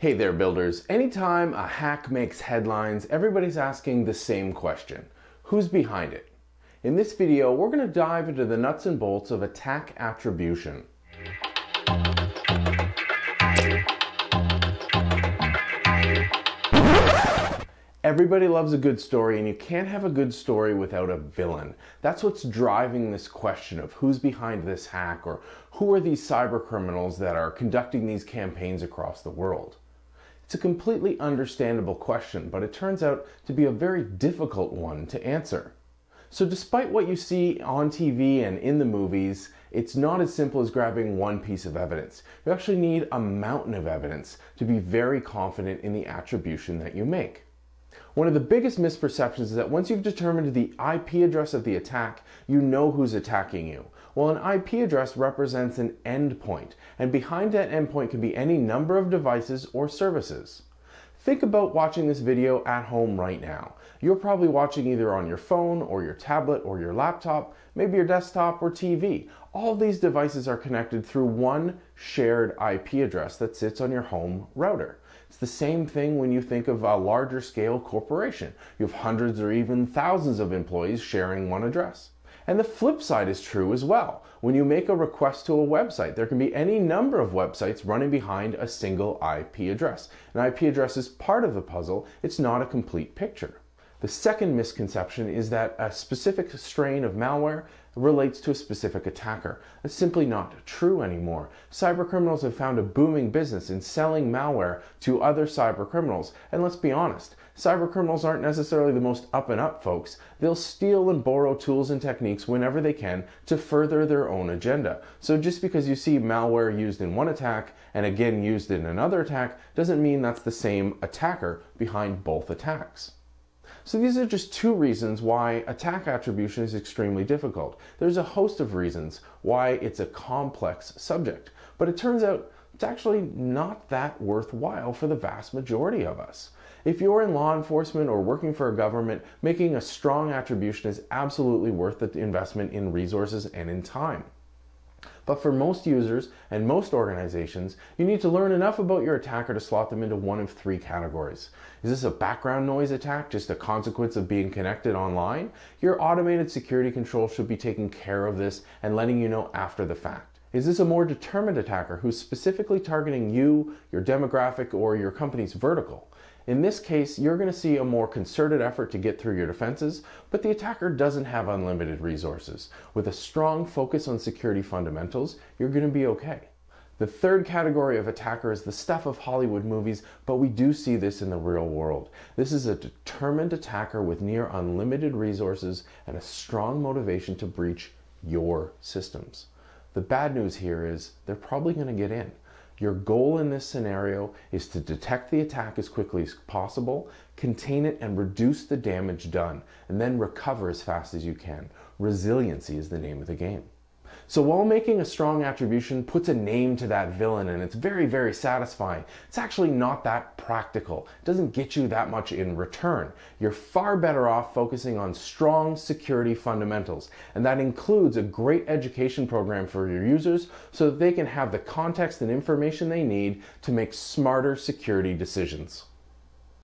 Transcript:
Hey there, builders. Anytime a hack makes headlines, everybody's asking the same question. Who's behind it? In this video, we're going to dive into the nuts and bolts of attack attribution. Everybody loves a good story, and you can't have a good story without a villain. That's what's driving this question of who's behind this hack, or who are these cyber criminals that are conducting these campaigns across the world. It's a completely understandable question, but it turns out to be a very difficult one to answer. So despite what you see on TV and in the movies, it's not as simple as grabbing one piece of evidence. You actually need a mountain of evidence to be very confident in the attribution that you make. One of the biggest misperceptions is that once you've determined the IP address of the attack, you know who's attacking you. Well, an IP address represents an endpoint, and behind that endpoint can be any number of devices or services. Think about watching this video at home right now. You're probably watching either on your phone or your tablet or your laptop, maybe your desktop or TV. All of these devices are connected through one shared IP address that sits on your home router. It's the same thing when you think of a larger scale corporation. You have hundreds or even thousands of employees sharing one address. And the flip side is true as well. When you make a request to a website, there can be any number of websites running behind a single IP address. An IP address is part of the puzzle, it's not a complete picture. The second misconception is that a specific strain of malware relates to a specific attacker. That's simply not true anymore. Cybercriminals have found a booming business in selling malware to other cybercriminals. And let's be honest, cybercriminals aren't necessarily the most up and up folks. They'll steal and borrow tools and techniques whenever they can to further their own agenda. So just because you see malware used in one attack and again used in another attack doesn't mean that's the same attacker behind both attacks. So these are just two reasons why attack attribution is extremely difficult. There's a host of reasons why it's a complex subject, but it turns out it's actually not that worthwhile for the vast majority of us. If you're in law enforcement or working for a government, making a strong attribution is absolutely worth the investment in resources and in time. But for most users and most organizations, you need to learn enough about your attacker to slot them into one of three categories. Is this a background noise attack, just a consequence of being connected online? Your automated security control should be taking care of this and letting you know after the fact. Is this a more determined attacker who's specifically targeting you, your demographic, or your company's vertical? In this case, you're going to see a more concerted effort to get through your defenses, but the attacker doesn't have unlimited resources. With a strong focus on security fundamentals, you're going to be okay. The third category of attacker is the stuff of Hollywood movies, but we do see this in the real world. This is a determined attacker with near unlimited resources and a strong motivation to breach your systems. The bad news here is they're probably going to get in. Your goal in this scenario is to detect the attack as quickly as possible, contain it and reduce the damage done, and then recover as fast as you can. Resiliency is the name of the game. So while making a strong attribution puts a name to that villain and it's very, very satisfying, it's actually not that practical. It doesn't get you that much in return. You're far better off focusing on strong security fundamentals, and that includes a great education program for your users so that they can have the context and information they need to make smarter security decisions.